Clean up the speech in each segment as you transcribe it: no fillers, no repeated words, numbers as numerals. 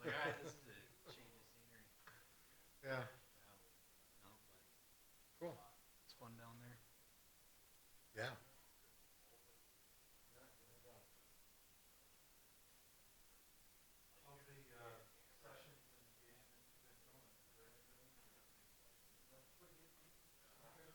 Like, all right, this is a change of scenery. Yeah. No, but Cool. it's fun down there. Yeah. How's the sessions and engagement been going? Has there been any sessions? Okay.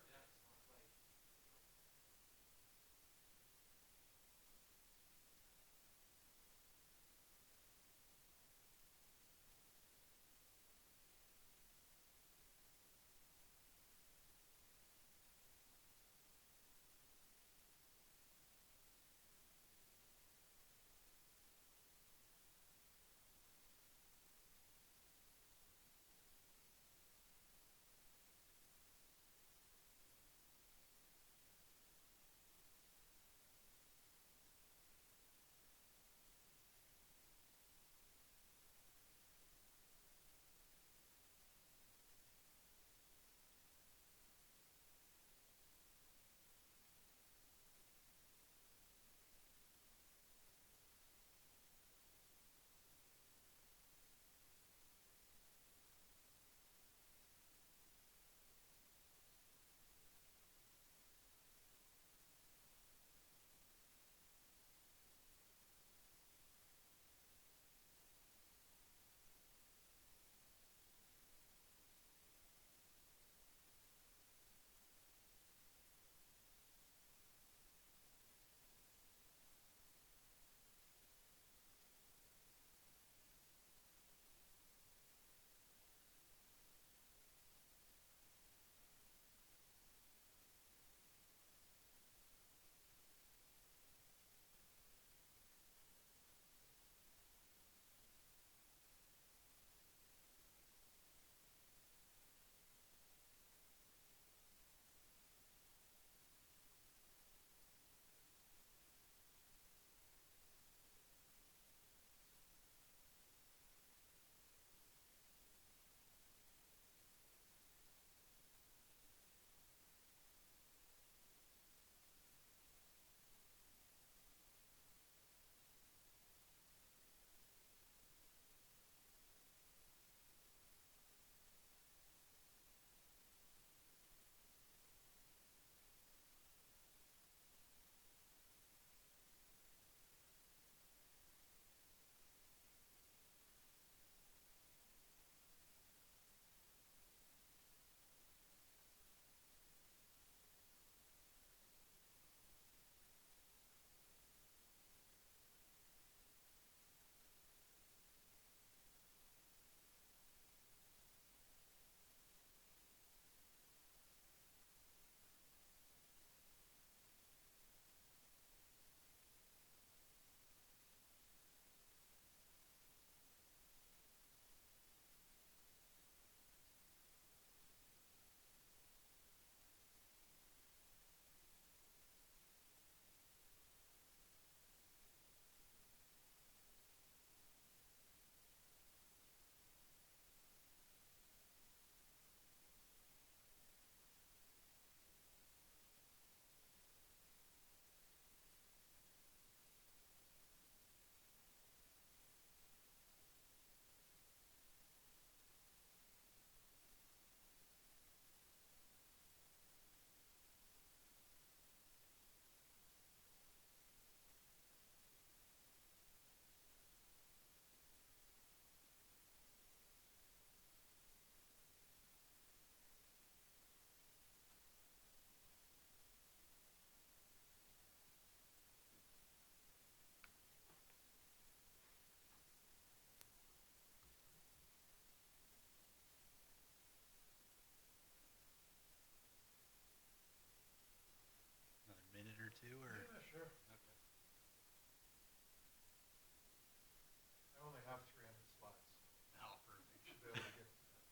Another minute or two, or Yeah, sure. okay. I only have 300 slides, so Oh, you perfect. should be able to get through that.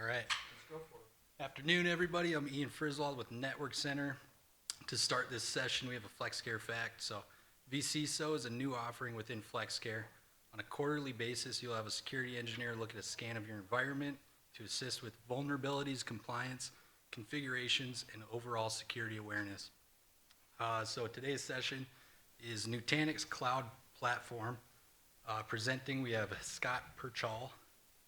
All right. Let's go for it. Afternoon, everybody. I'm Ian Friswold with Network Center. To start this session, we have a FlexCare fact. So vCISO is a new offering within FlexCare. On a quarterly basis, you'll have a security engineer look at a scan of your environment to assist with vulnerabilities, compliance, configurations, and overall security awareness. So today's session is Nutanix Cloud Platform. Presenting, we have Scott Prchal,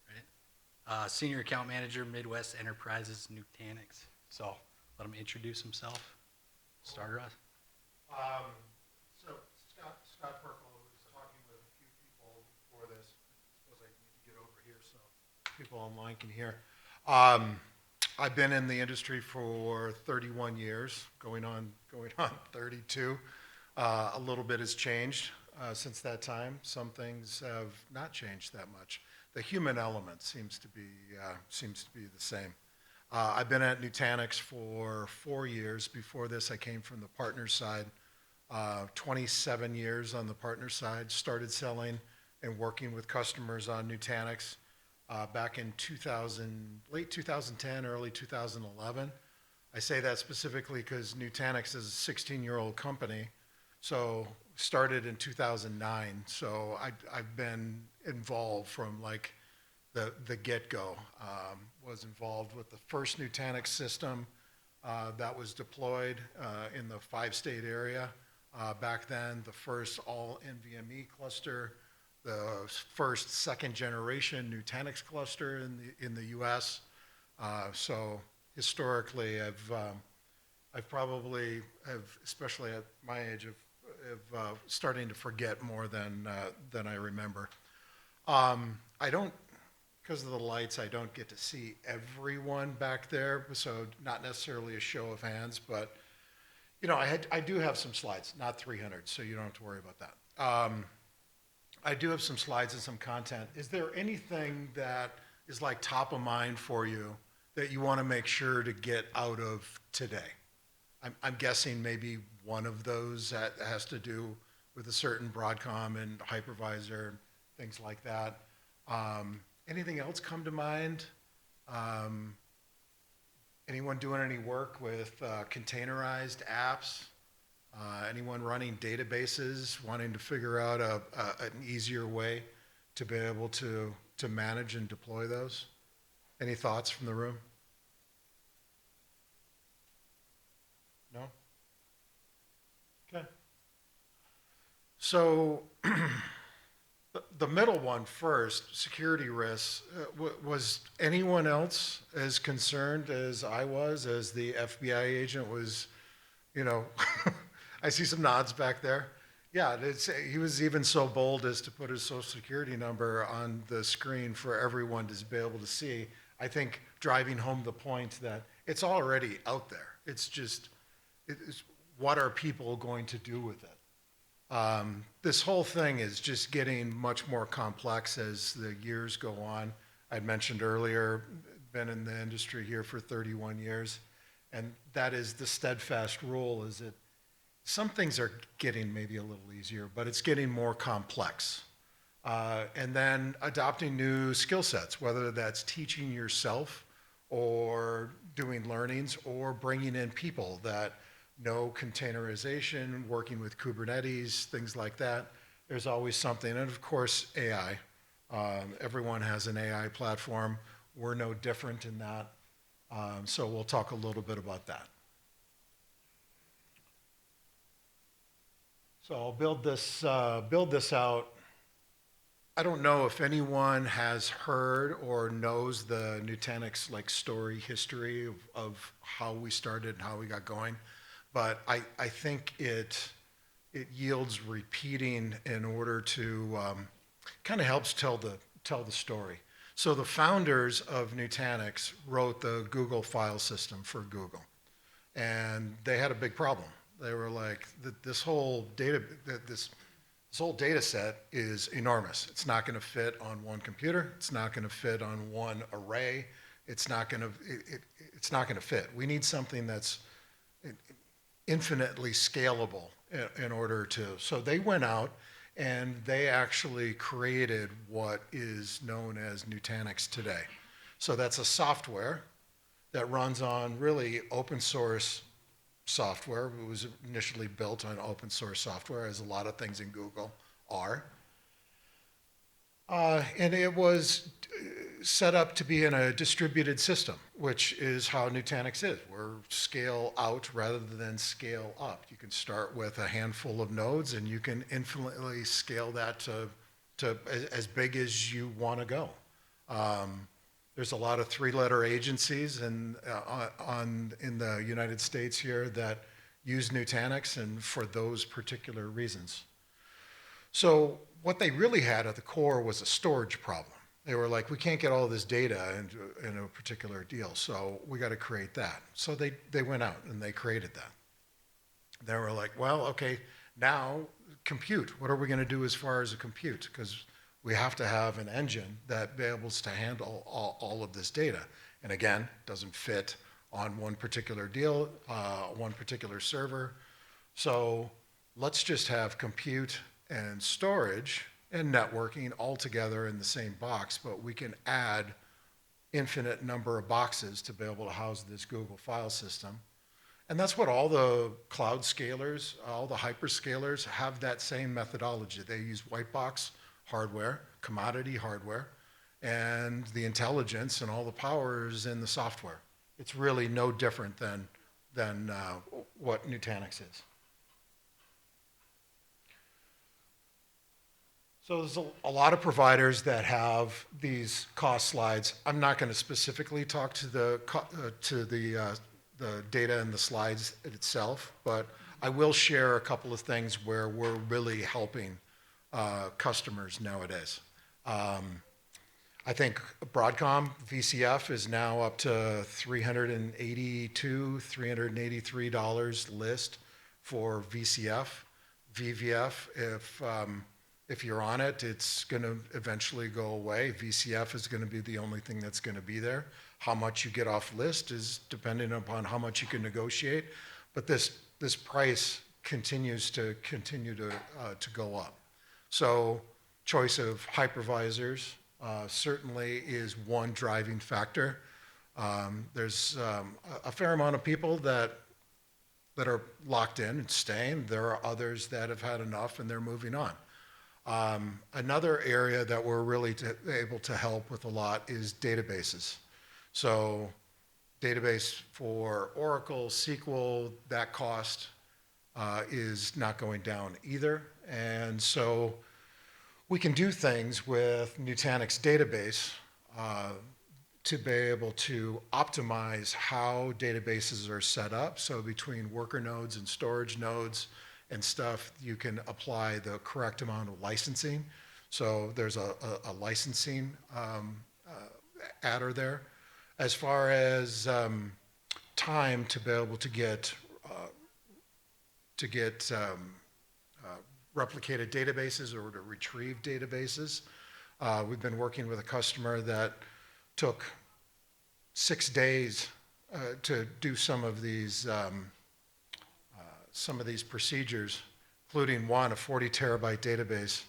right? Senior Account Manager, Midwest Enterprises, Nutanix. So let him introduce himself. Starter us. So Scott Prchal was talking with a few people before this. I suppose I need to get over here so people online can hear. I've been in the industry for 31 years, going on 32. A little bit has changed since that time. Some things have not changed that much. The human element seems to be the same. I've been at Nutanix for 4 years. Before this, I came from the partner side. 27 years on the partner side. Started selling and working with customers on Nutanix back in late 2010, early 2011. I say that specifically because Nutanix is a 16-year-old company, so started in 2009. So I've been involved from like the get-go. Was involved with the first Nutanix system that was deployed in the 5-state area. Back then, the first all NVMe cluster, the first second-generation Nutanix cluster in the U.S. So historically, I've probably especially at my age, of starting to forget more than I remember. I don't. Because of the lights, I don't get to see everyone back there, so not necessarily a show of hands, but you know, I do have some slides, not 300, so you don't have to worry about that. I do have some slides and some content. Is there anything that is like top of mind for you that you want to make sure to get out of today? I'm guessing maybe one of those that has to do with a certain Broadcom and hypervisor, things like that. Anything else come to mind? Anyone doing any work with containerized apps? Anyone running databases, wanting to figure out an easier way to be able to manage and deploy those? Any thoughts from the room? No? Okay. So the middle one first, security risks. Was anyone else as concerned as I was, as the FBI agent was, you know, I see some nods back there. Yeah, he was even so bold as to put his social security number on the screen for everyone to be able to see. I think driving home the point that it's already out there. It's just, what are people going to do with it? This whole thing is just getting much more complex as the years go on. I'd mentioned earlier, been in the industry here for 31 years, and that is the steadfast rule, is that some things are getting maybe a little easier, but it's getting more complex. And then adopting new skill sets, whether that's teaching yourself or doing learnings or bringing in people that know containerization, working with Kubernetes, things like that. There's always something. And of course, AI. Everyone has an AI platform. We're no different in that. So we'll talk a little bit about that. So I'll build this out. I don't know if anyone has heard or knows the Nutanix story history of how we started and how we got going. But I think it yields repeating in order to kind of helps tell the story. So the founders of Nutanix wrote the Google file system for Google, and they had a big problem. They were like, this whole data set is enormous. It's not going to fit on one computer. It's not going to fit on one array. It's not going to fit. We need something that's infinitely scalable in order to. So they went out and they actually created what is known as Nutanix today. So that's a software that runs on really open source software. It was initially built on open source software, as a lot of things in Google are. And it was set up to be in a distributed system, which is how Nutanix is. We're scale out rather than scale up. You can start with a handful of nodes, and you can infinitely scale that to as big as you want to go. There's a lot of three-letter agencies in the United States here that use Nutanix, and for those particular reasons. So what they really had at the core was a storage problem. They were like, we can't get all this data in a particular deal, so we got to create that. So they went out and they created that. They were like, well, okay, now compute. What are we going to do as far as a compute? Because we have to have an engine that be able to handle all of this data. And again, doesn't fit on one particular deal, one particular server. So let's just have compute and storage and networking all together in the same box, but we can add infinite number of boxes to be able to house this Google file system. And that's what all the cloud scalers, all the hyperscalers have that same methodology. They use white box hardware, commodity hardware, and the intelligence and all the power is in the software. It's really no different than what Nutanix is. So there's a lot of providers that have these cost slides. I'm not going to specifically talk to the data and the slides itself, but I will share a couple of things where we're really helping customers nowadays. I think Broadcom VCF is now up to $382, $383 list for VCF. VVF, if you're on it, it's going to eventually go away. VCF is going to be the only thing that's going to be there. How much you get off list is dependent upon how much you can negotiate. But this price continues to go up. So choice of hypervisors certainly is one driving factor. There's a fair amount of people that are locked in and staying. There are others that have had enough and they're moving on. Another area that we're really able to help with a lot is databases. So database for Oracle, SQL, that cost is not going down either. And so we can do things with Nutanix database to be able to optimize how databases are set up. So between worker nodes and storage nodes and stuff, you can apply the correct amount of licensing. So there's a licensing adder there. As far as time to be able to get replicated databases or to retrieve databases, we've been working with a customer that took 6 days to do some of these procedures, including a 40 terabyte database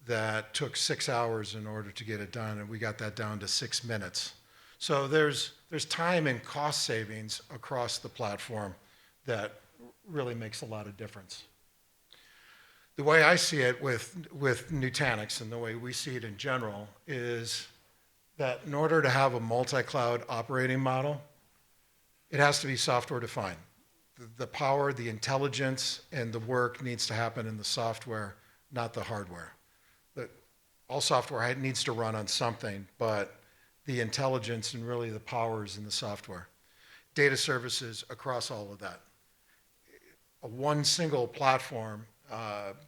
that took 6 hours in order to get it done, and we got that down to 6 minutes. So there's time and cost savings across the platform that really makes a lot of difference. The way I see it with Nutanix and the way we see it in general is that in order to have a multi-cloud operating model, it has to be software defined. The power, the intelligence, and the work needs to happen in the software, not the hardware. All software needs to run on something, but the intelligence and really the power is in the software. Data services across all of that. One single platform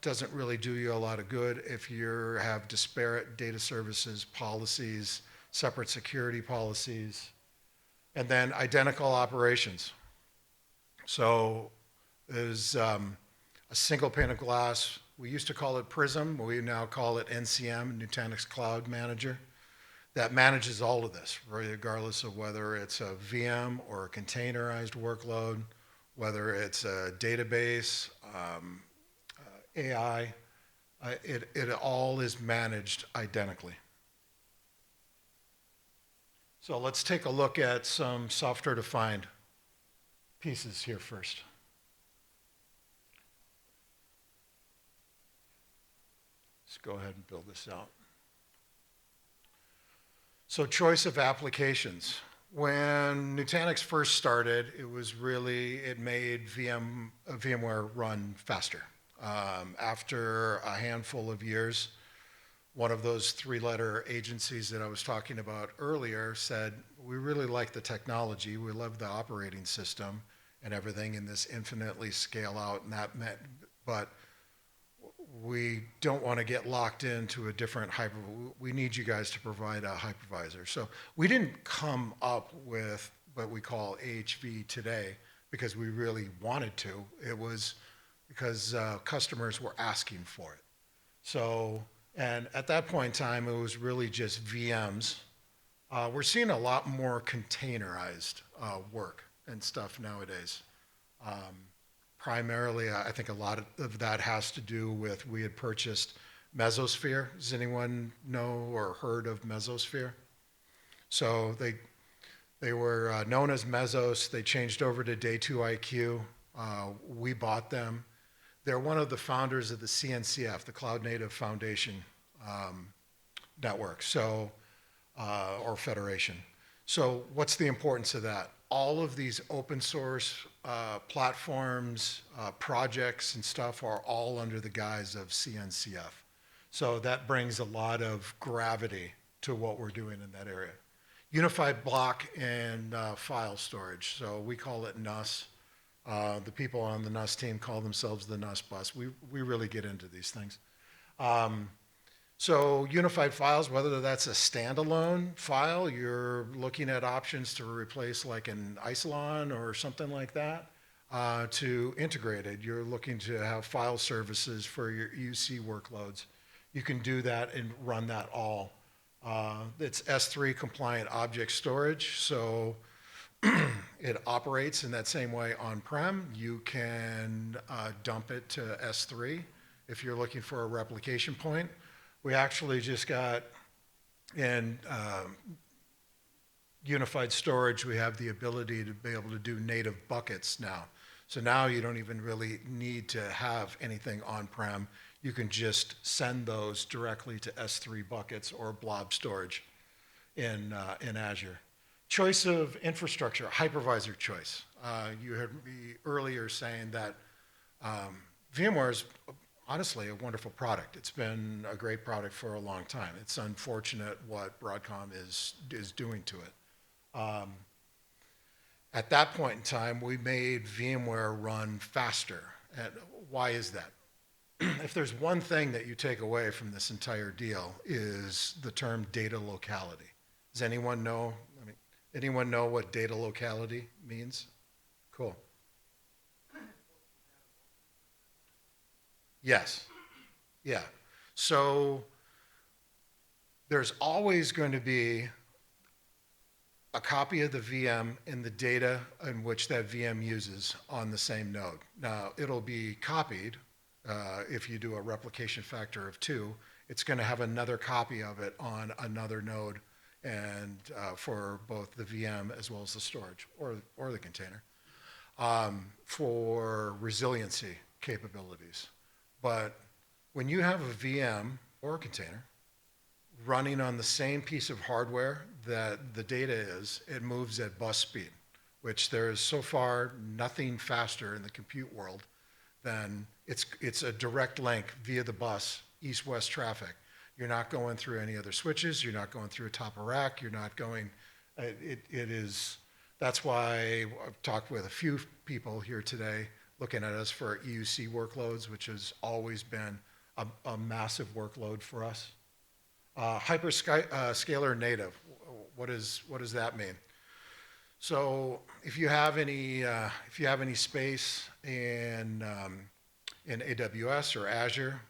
doesn't really do you a lot of good if you have disparate data services policies, separate security policies, and then identical operations. So there's a single pane of glass. We used to call it Prism. We now call it NCM, Nutanix Cloud Manager, that manages all of this, regardless of whether it's a VM or a containerized workload, whether it's a database, AI. It all is managed identically. So let's take a look at some software-defined pieces here first. Let's go ahead and build this out. So choice of applications. When Nutanix first started, it made VMware run faster. After a handful of years, one of those three-letter agencies that I was talking about earlier said, we really like the technology, we love the operating system and everything in this infinitely scale out, and that meant, but we don't want to get locked into a different we need you guys to provide a hypervisor. So we didn't come up with what we call AHV today because we really wanted to. It was because customers were asking for it. So, and at that point in time, it was really just VMs. We're seeing a lot more containerized work and stuff nowadays. Primarily, I think a lot of that has to do with we had purchased Mesosphere. Does anyone know or heard of Mesosphere? So they were known as Mesos. They changed over to Day2IQ. We bought them. They're one of the founders of the CNCF, the Cloud Native Foundation Network, so or Federation. So what's the importance of that? All of these open source platforms, projects and stuff are all under the guise of CNCF. So that brings a lot of gravity to what we're doing in that area. Unified block and file storage. So we call it NUS. The people on the NUS team call themselves the NUS bus. We really get into these things. So unified files, whether that's a standalone file, you're looking at options to replace like an Isilon or something like that, to integrated. You're looking to have file services for your UC workloads. You can do that and run that all. It's S3 compliant object storage, so it operates in that same way on-prem. You can dump it to S3 if you're looking for a replication point. We actually just got in unified storage, we have the ability to be able to do native buckets now. So now you don't even really need to have anything on-prem. You can just send those directly to S3 buckets or blob storage in Azure. Choice of infrastructure, hypervisor choice. You heard me earlier saying that VMware is honestly a wonderful product. It's been a great product for a long time. It's unfortunate what Broadcom is doing to it. At that point in time, we made VMware run faster. And why is that? If there's one thing that you take away from this entire deal is the term data locality. Does anyone know? Anyone know what data locality means? Cool. Yes. Yeah. So there's always going to be a copy of the VM and the data in which that VM uses on the same node. Now, it'll be copied. If you do a replication factor of 2, it's going to have another copy of it on another node, and for both the VM as well as the storage or the container, for resiliency capabilities. But when you have a VM or a container running on the same piece of hardware that the data is, it moves at bus speed, which there is so far nothing faster in the compute world than it's a direct link via the bus, east-west traffic. You're not going through any other switches. You're not going through a top of rack. You're not going, that's why I've talked with a few people here today looking at us for EUC workloads, which has always been a massive workload for us. Hyperscaler native, what does that mean? So if you have any space in AWS or Azure,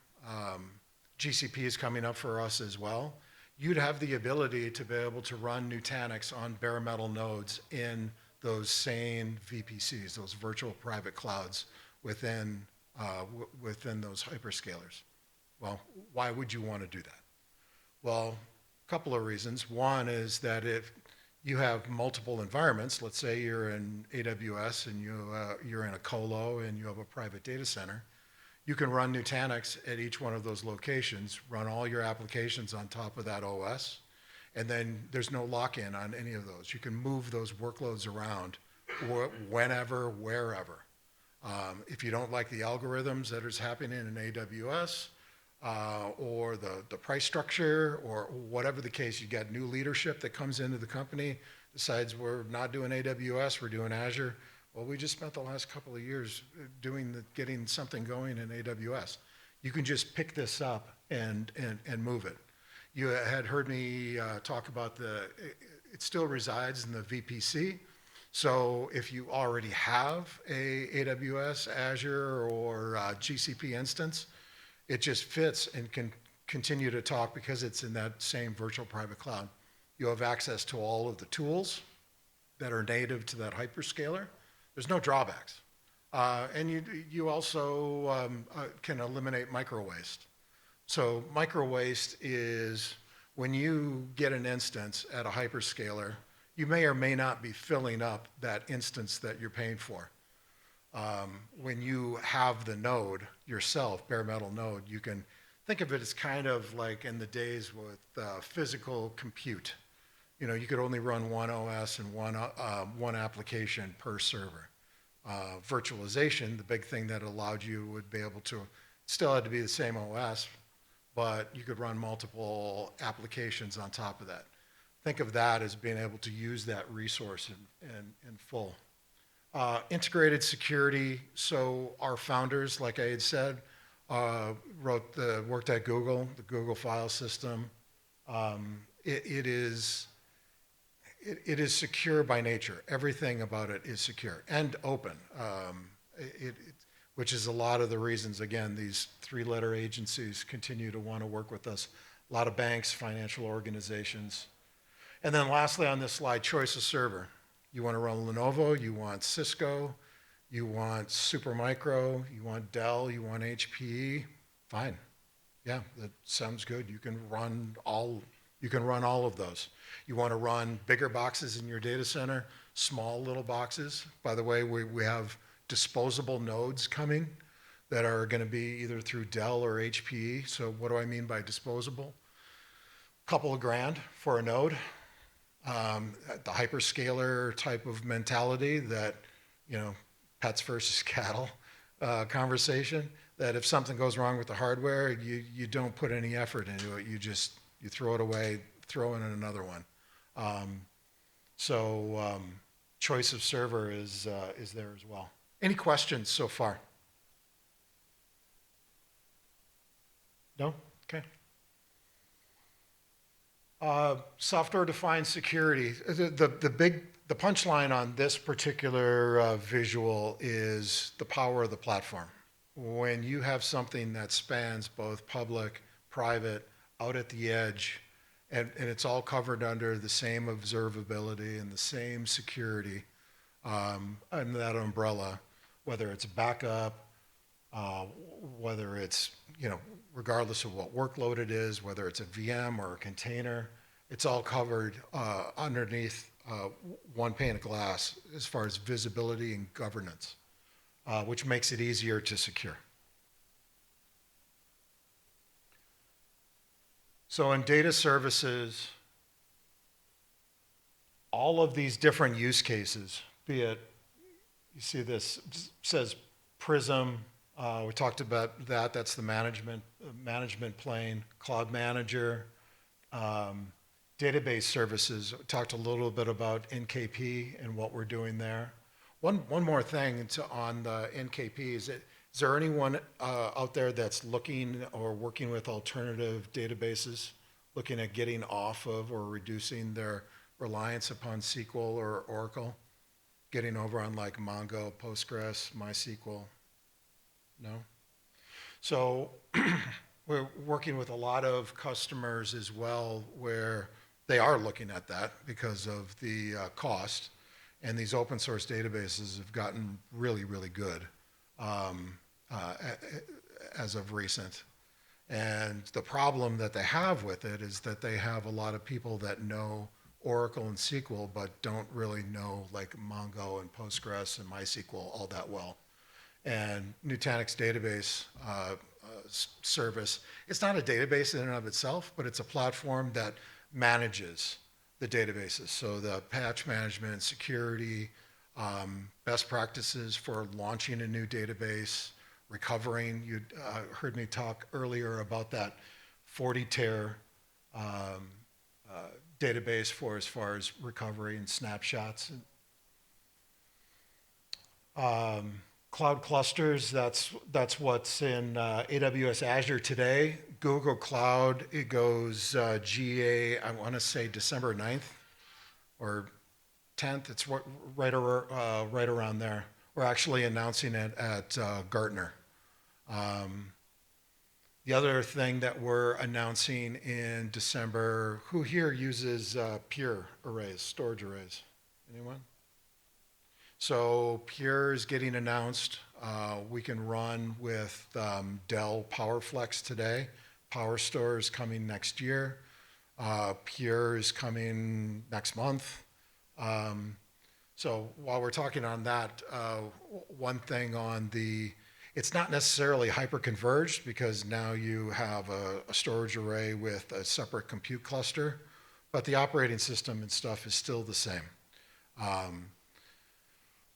GCP is coming up for us as well. You'd have the ability to be able to run Nutanix on bare metal nodes in those same VPCs, those virtual private clouds within those hyperscalers. Well, why would you want to do that? Well, a couple of reasons. One is that if you have multiple environments. Let's say you're in AWS and you're in a colo and you have a private data center. You can run Nutanix at each one of those locations, run all your applications on top of that OS, and then there's no lock-in on any of those. You can move those workloads around whenever, wherever. If you don't like the algorithms that is happening in AWS, or the price structure, or whatever the case, you got new leadership that comes into the company, decides we're not doing AWS, we're doing Azure. Well, we just spent the last couple of years getting something going in AWS. You can just pick this up and move it. You had heard me talk about it still resides in the VPC. So if you already have a AWS, Azure, or GCP instance, it just fits and can continue to talk because it's in that same virtual private cloud. You have access to all of the tools that are native to that hyperscaler. There's no drawbacks. And you also can eliminate micro waste. So micro waste is when you get an instance at a hyperscaler, you may or may not be filling up that instance that you're paying for. When you have the node yourself, bare metal node, you can think of it as kind of like in the days with physical compute. You know, you could only run one OS and one application per server. Virtualization, the big thing that allowed you would be able to, still had to be the same OS, but you could run multiple applications on top of that. Think of that as being able to use that resource in full. Integrated security, so our founders, like I had said, worked at Google, the Google file system. It is secure by nature. Everything about it is secure and open, which is a lot of the reasons, again, these three-letter agencies continue to want to work with us. A lot of banks, financial organizations. And then lastly on this slide, choice of server. You want to run Lenovo, you want Cisco, you want Supermicro, you want Dell, you want HPE, fine. Yeah, that sounds good. You can run all of those. You want to run bigger boxes in your data center, small little boxes. By the way, we have disposable nodes coming that are going to be either through Dell or HPE. So what do I mean by disposable? A couple of grand for a node. The hyperscaler type of mentality that, you know, pets versus cattle conversation, that if something goes wrong with the hardware, you don't put any effort into it. You throw it away, throw in another one. Choice of server is there as well. Any questions so far? No? Okay. Software-defined security. The punchline on this particular visual is the power of the platform. When you have something that spans both public, private, out at the edge, and it's all covered under the same observability and the same security under that umbrella, whether it's backup, whether it's, you know, regardless of what workload it is, whether it's a VM or a container, it's all covered underneath one pane of glass as far as visibility and governance, which makes it easier to secure. So in data services, all of these different use cases, be it, you see this says Prism, we talked about that, that's the management plane, Cloud Manager, database services, we talked a little bit about NKP and what we're doing there. One more thing on the NKP is there anyone out there that's looking or working with alternative databases, looking at getting off of or reducing their reliance upon SQL or Oracle, getting over on like Mongo, Postgres, MySQL? No? So we're working with a lot of customers as well where they are looking at that because of the cost, and these open source databases have gotten really, really good as of recent. And the problem that they have with it is that they have a lot of people that know Oracle and SQL, but don't really know like Mongo and Postgres and MySQL all that well. And Nutanix database service, it's not a database in and of itself, but it's a platform that manages the databases. So the patch management, security, best practices for launching a new database, recovering. You heard me talk earlier about that 40-tera database for as far as recovery and snapshots. Cloud clusters, that's what's in AWS Azure today. Google Cloud, it goes GA, I want to say December 9th or 10th. It's right around there. We're actually announcing it at Gartner. The other thing that we're announcing in December, who here uses Pure arrays, storage arrays? Anyone? So Pure is getting announced. We can run with Dell PowerFlex today. PowerStore is coming next year. Pure is coming next month. So while we're talking on that, one thing on it's not necessarily hyper-converged because now you have a storage array with a separate compute cluster, but the operating system and stuff is still the same.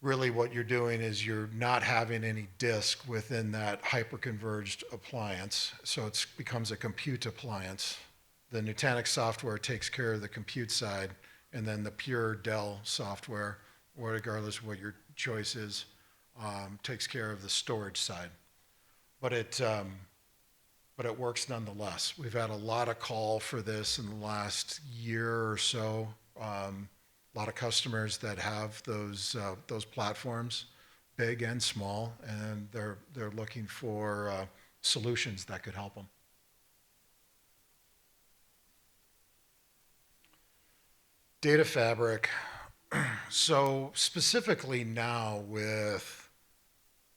Really what you're doing is you're not having any disk within that hyper-converged appliance, so it becomes a compute appliance. The Nutanix software takes care of the compute side, and then the pure Dell software, regardless of what your choice is, takes care of the storage side. But it works nonetheless. We've had a lot of call for this in the last year or so. A lot of customers that have those platforms, big and small, and they're looking for solutions that could help them. Data fabric. So specifically now with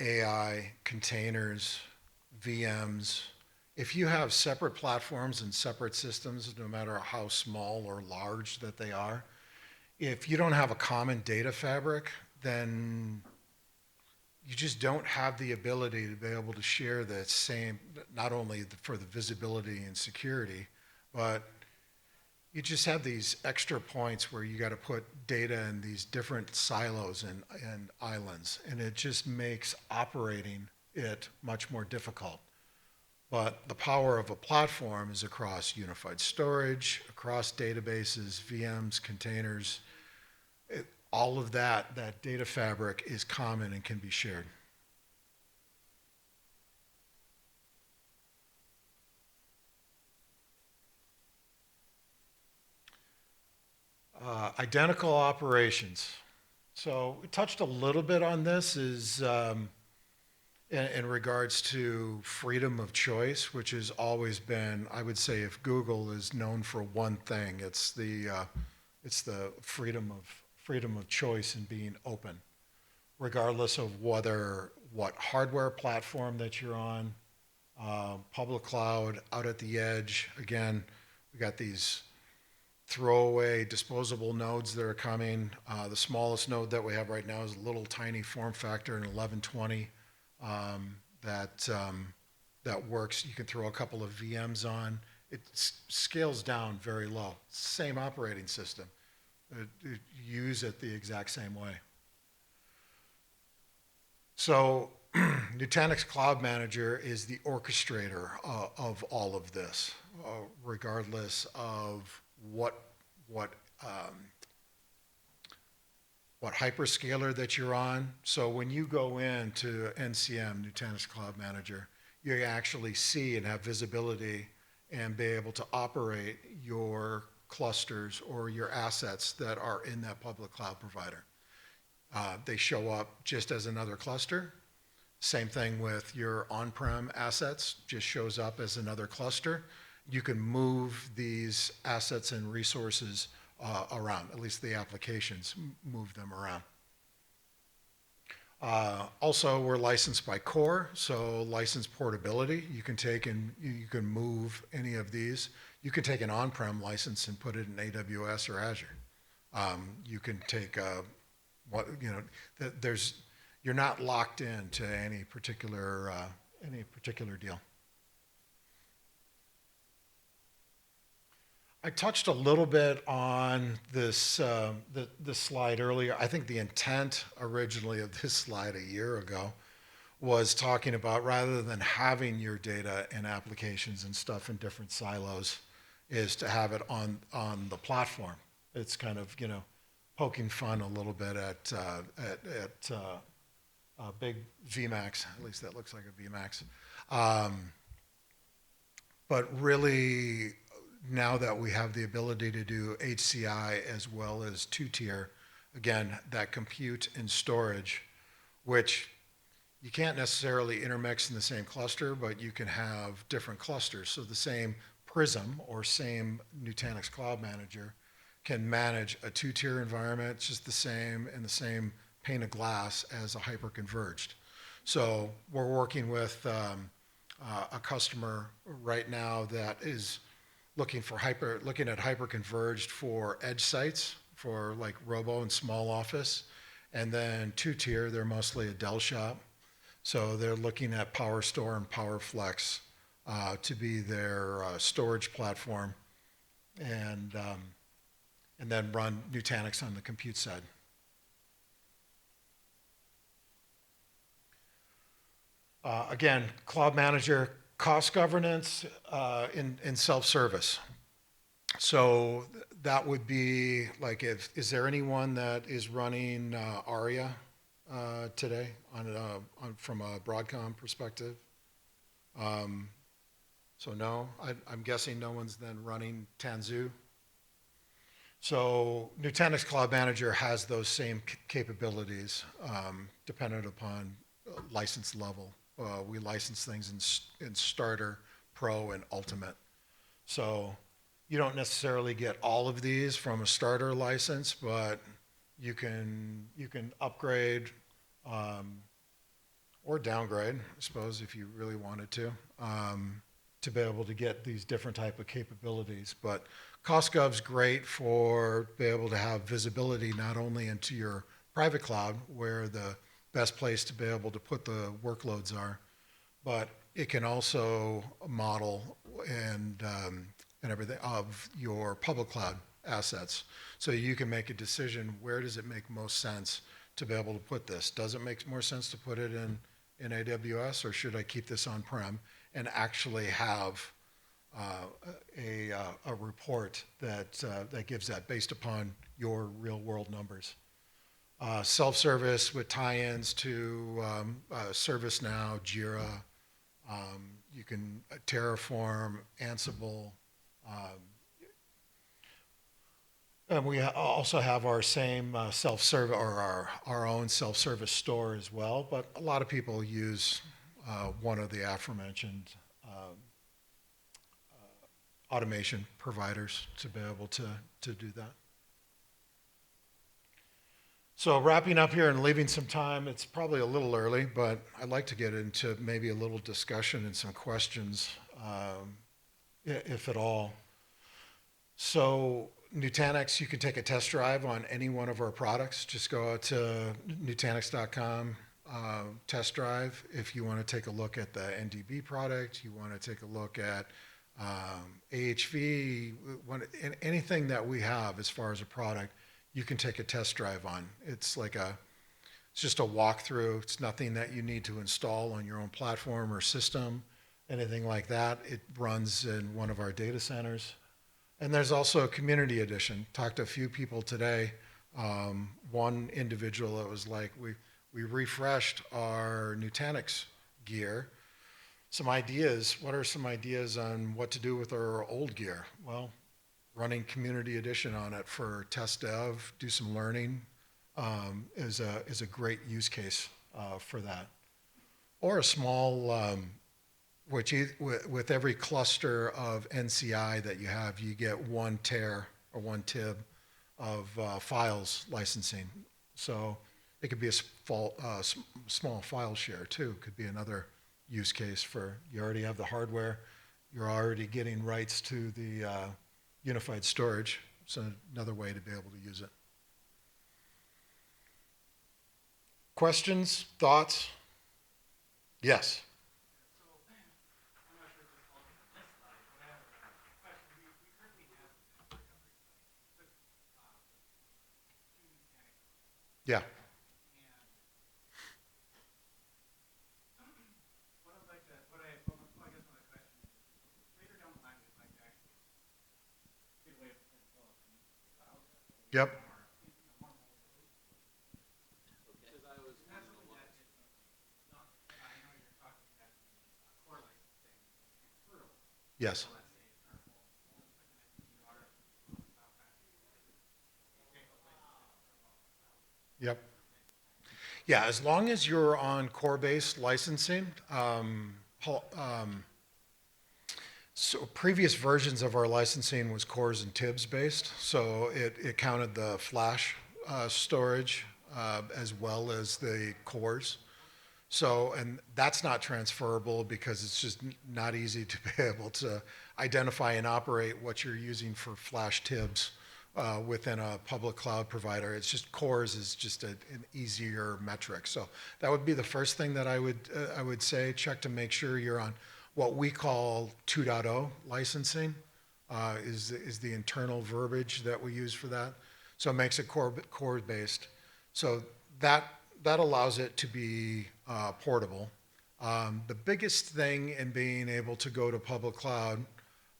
AI, containers, VMs, if you have separate platforms and separate systems, no matter how small or large that they are, if you don't have a common data fabric, then you just don't have the ability to be able to share the same, not only for the visibility and security, but you just have these extra points where you got to put data in these different silos and islands, and it just makes operating it much more difficult. But the power of a platform is across unified storage, across databases, VMs, containers. All of that data fabric is common and can be shared. Identical operations. So we touched a little bit on this in regards to freedom of choice, which has always been, I would say, if Google is known for one thing, it's the freedom of choice and being open, regardless of what hardware platform that you're on, public cloud, out at the edge. Again, we got these throwaway disposable nodes that are coming. The smallest node that we have right now is a little tiny form factor, an 1120 that works. You can throw a couple of VMs on. It scales down very low. Same operating system. You use it the exact same way. So Nutanix Cloud Manager is the orchestrator of all of this, regardless of what hyperscaler that you're on. So when you go into NCM, Nutanix Cloud Manager, you actually see and have visibility and be able to operate your clusters or your assets that are in that public cloud provider. They show up just as another cluster. Same thing with your on-prem assets, just shows up as another cluster. You can move these assets and resources around, at least the applications move them around. Also, we're licensed by Core, so license portability. You can take and you can move any of these. You can take an on-prem license and put it in AWS or Azure. You can take you're not locked into any particular deal. I touched a little bit on this slide earlier. I think the intent originally of this slide a year ago was talking about, rather than having your data and applications and stuff in different silos, is to have it on the platform. It's kind of, poking fun a little bit at big VMAX. At least that looks like a VMAX. But really, now that we have the ability to do HCI as well as two-tier, again, that compute and storage, which you can't necessarily intermix in the same cluster, but you can have different clusters. So the same Prism or same Nutanix Cloud Manager can manage a two-tier environment just the same in the same pane of glass as a hyper-converged. So we're working with a customer right now that is looking at hyper-converged for edge sites for like robo and small office, and then two-tier, they're mostly a Dell shop. So they're looking at PowerStore and PowerFlex to be their storage platform, and then run Nutanix on the compute side. Again, Cloud Manager, cost governance in self-service. So that would be like, is there anyone that is running ARIA today from a Broadcom perspective? So no, I'm guessing no one's then running Tanzu. So Nutanix Cloud Manager has those same capabilities dependent upon license level. We license things in Starter, Pro, and Ultimate. So you don't necessarily get all of these from a Starter license, but you can upgrade or downgrade, I suppose, if you really wanted to be able to get these different type of capabilities. But CostGov's great for being able to have visibility not only into your private cloud, where the best place to be able to put the workloads are, but it can also model and everything of your public cloud assets. So you can make a decision, where does it make most sense to be able to put this? Does it make more sense to put it in AWS, or should I keep this on-prem and actually have a report that gives that based upon your real-world numbers? Self-service with tie-ins to ServiceNow, Jira. You can Terraform, Ansible. And we also have our same self-service, or our own self-service store as well. But a lot of people use one of the aforementioned automation providers to be able to do that. So wrapping up here and leaving some time, it's probably a little early, but I'd like to get into maybe a little discussion and some questions, if at all. So Nutanix, you can take a test drive on any one of our products. Just go out to Nutanix.com, test drive. If you want to take a look at the NDB product, you want to take a look at AHV, anything that we have as far as a product, you can take a test drive on. It's just a walkthrough. It's nothing that you need to install on your own platform or system, anything like that. It runs in one of our data centers. And there's also a community edition. Talked to a few people today. One individual that was like, we refreshed our Nutanix gear. Some ideas. What are some ideas on what to do with our old gear? Well, running community edition on it for test dev, do some learning, is a great use case for that. Or a small, with every cluster of NCI that you have, you get 1 TB or 1 TB of files licensing. So it could be a small file share too. Could be another use case for, you already have the hardware, you're already getting rights to the unified storage. So another way to be able to use it. Questions, thoughts? Yes. Yeah. Yep. Yes. Yep. Yeah, as long as you're on core-based licensing, so previous versions of our licensing was cores and tibs based, so it counted the flash storage as well as the cores. So, and that's not transferable because it's just not easy to be able to identify and operate what you're using for flash tibs within a public cloud provider. It's just cores is just an easier metric. So that would be the first thing that I would say. Check to make sure you're on what we call 2.0 licensing is the internal verbiage that we use for that. So it makes it core based. So that that allows it to be portable. The biggest thing in being able to go to public cloud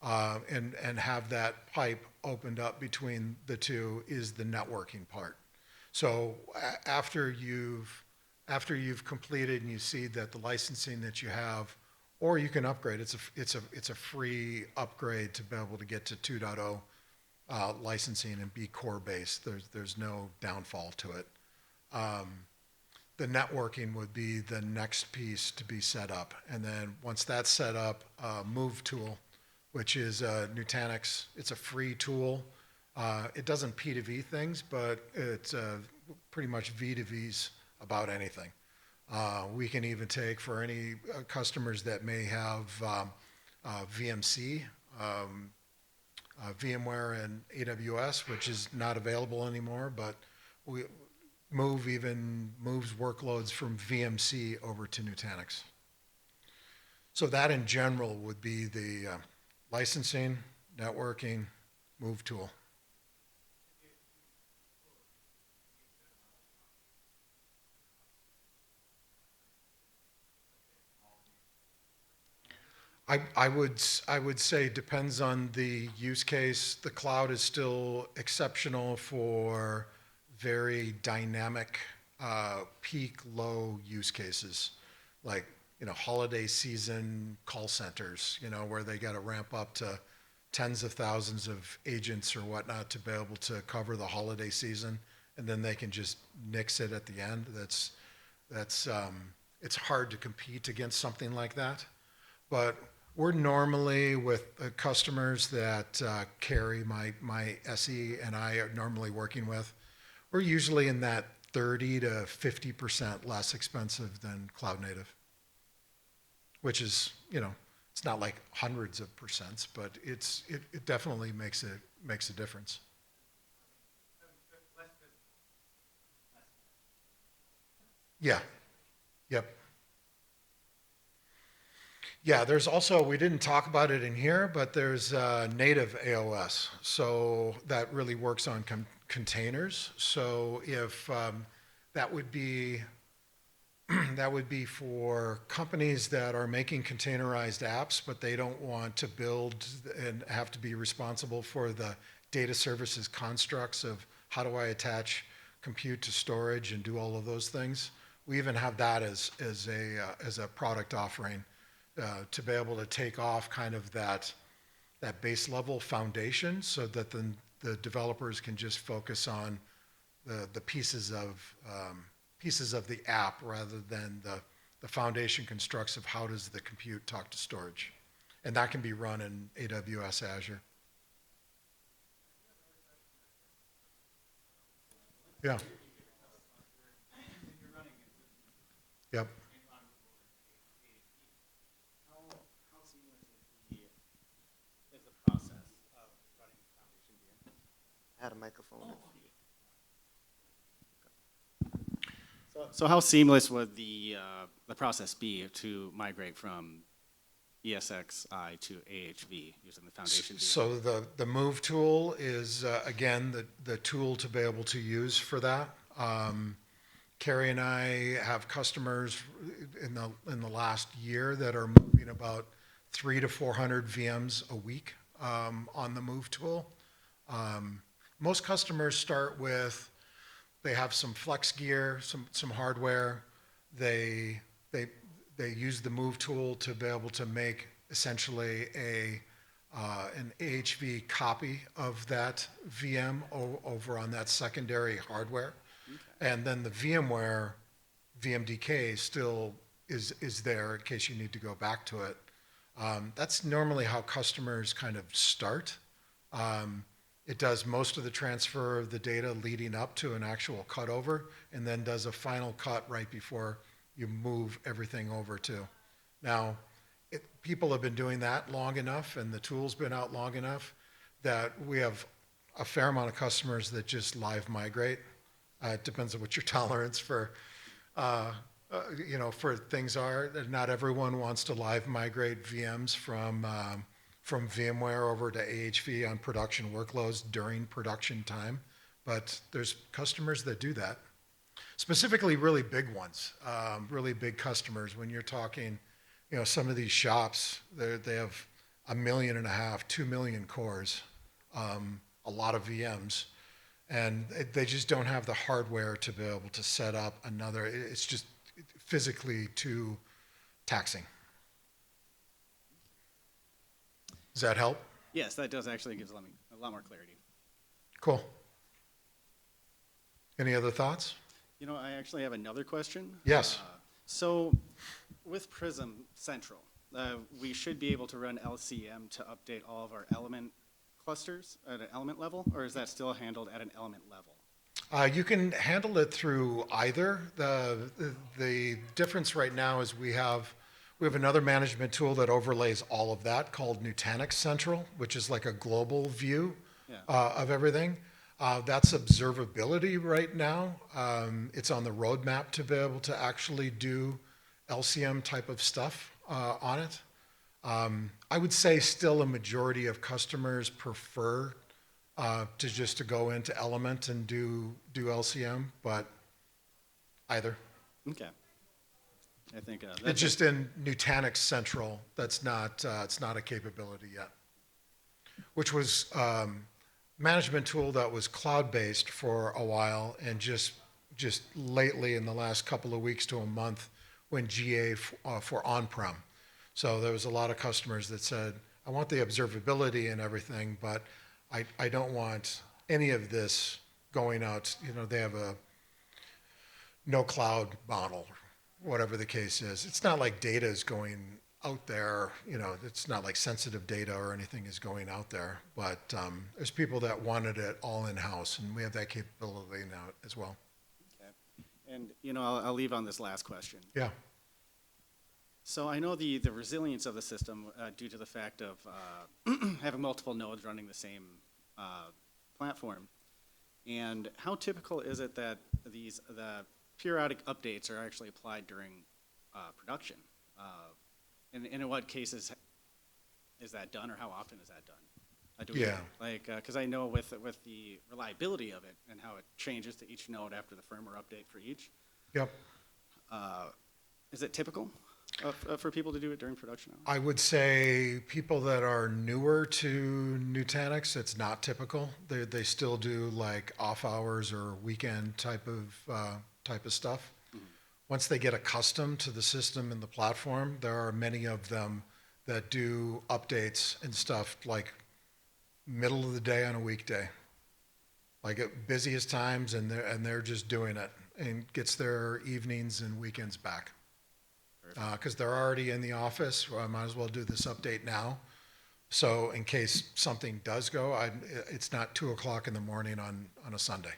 and have that pipe opened up between the two is the networking part. So after you've completed and you see that the licensing that you have, or you can upgrade. It's a free upgrade to be able to get to 2.0 licensing and be core based. There's no downfall to it. The networking would be the next piece to be set up, and then once that's set up, Move tool, which is Nutanix. It's a free tool. It doesn't P2V things, but it's pretty much V2Vs about anything. We can even take for any customers that may have VMC, VMware and AWS, which is not available anymore, but Move even moves workloads from VMC over to Nutanix. So that in general would be the licensing, networking, Move tool. I would say depends on the use case. The cloud is still exceptional for very dynamic peak low use cases, like holiday season call centers, where they got to ramp up to tens of thousands of agents or whatnot to be able to cover the holiday season, and then they can just nix it at the end. That's it's hard to compete against something like that. But we're normally with customers that carry my SE and I are normally working with. We're usually in that 30 to 50% less expensive than cloud native, which is, it's not like hundreds of percents, but it definitely makes a difference. Yeah. Yep. Yeah, there's also, we didn't talk about it in here, but there's native AOS. So that really works on containers. So if that would be that would be for companies that are making containerized apps, but they don't want to build and have to be responsible for the data services constructs of how do I attach compute to storage and do all of those things. We even have that as a product offering to be able to take off kind of that base level foundation so that then the developers can just focus on the pieces of the app rather than the foundation constructs of how does the compute talk to storage. And that can be run in AWS Azure. Yeah. Yep. I had a microphone. So how seamless would the process be to migrate from ESXi to AHV using the foundation VM? So the move tool is, again, the tool to be able to use for that. Carrie and I have customers in the last year that are moving about 300 to 400 VMs a week on the move tool. Most customers start with, they have some flex gear, some hardware. They use the move tool to be able to make essentially an AHV copy of that VM over on that secondary hardware. Okay. And then the VMware VMDK still is there in case you need to go back to it. That's normally how customers kind of start. It does most of the transfer of the data leading up to an actual cutover, and then does a final cut right before you move everything over to. Now, people have been doing that long enough, and the tool's been out long enough that we have a fair amount of customers that just live migrate. It depends on what your tolerance for things are. Not everyone wants to live migrate VMs from VMware over to AHV on production workloads during production time, but there's customers that do that. Specifically, really big ones, really big customers. When you're talking, some of these shops, they have 1.5 million, 2 million cores, a lot of VMs, and they just don't have the hardware to be able to set up another. It's just physically too taxing. Does that help? Yes, that does actually gives a lot more clarity. Cool. Any other thoughts? I actually have another question. Yes. So with Prism Central, we should be able to run LCM to update all of our element clusters at an element level, or is that still handled at an element level? You can handle it through either. The difference right now is we have another management tool that overlays all of that called Nutanix Central, which is like a global view of everything. That's observability right now. It's on the roadmap to be able to actually do LCM type of stuff on it. I would say still a majority of customers prefer to go into Element and do LCM, but either. Okay. I think it's just in Nutanix Central. That's not it's not a capability yet. Which was management tool that was cloud-based for a while, and just lately in the last couple of weeks to a month went GA for on-prem. So there was a lot of customers that said, I want the observability and everything, but I don't want any of this going out. They have a no cloud model, whatever the case is. It's not like data is going out there, it's not like sensitive data or anything is going out there, but there's people that wanted it all in-house, and we have that capability now as well. Okay. And, I'll leave on this last question. Yeah. So I know the resilience of the system due to the fact of having multiple nodes running the same platform. And how typical is it that the periodic updates are actually applied during production? And in what cases is that done, or how often is that done? Because I know with the reliability of it and how it changes to each node after the firmware update for each. Yep. Is it typical for people to do it during production hours? I would say people that are newer to Nutanix, it's not typical. They still do like off hours or weekend type of stuff. Once they get accustomed to the system and the platform, there are many of them that do updates and stuff like middle of the day on a weekday, like at busiest times, and they're just doing it, and gets their evenings and weekends back. Because they're already in the office, well, I might as well do this update now. So in case something does go, it's not 2 o'clock in the morning on a Sunday.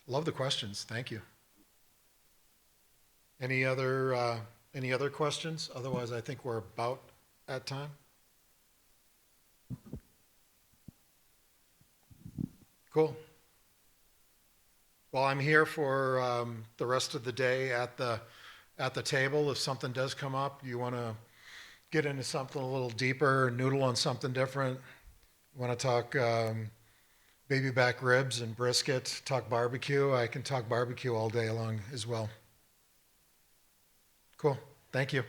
Love the questions. Thank you. Any other questions? Otherwise, I think we're about at time. Cool. Well, I'm here for the rest of the day at the table. If something does come up, you want to get into something a little deeper, noodle on something different, you want to talk baby back ribs and brisket, talk barbecue, I can talk barbecue all day long as well. Cool. Thank you.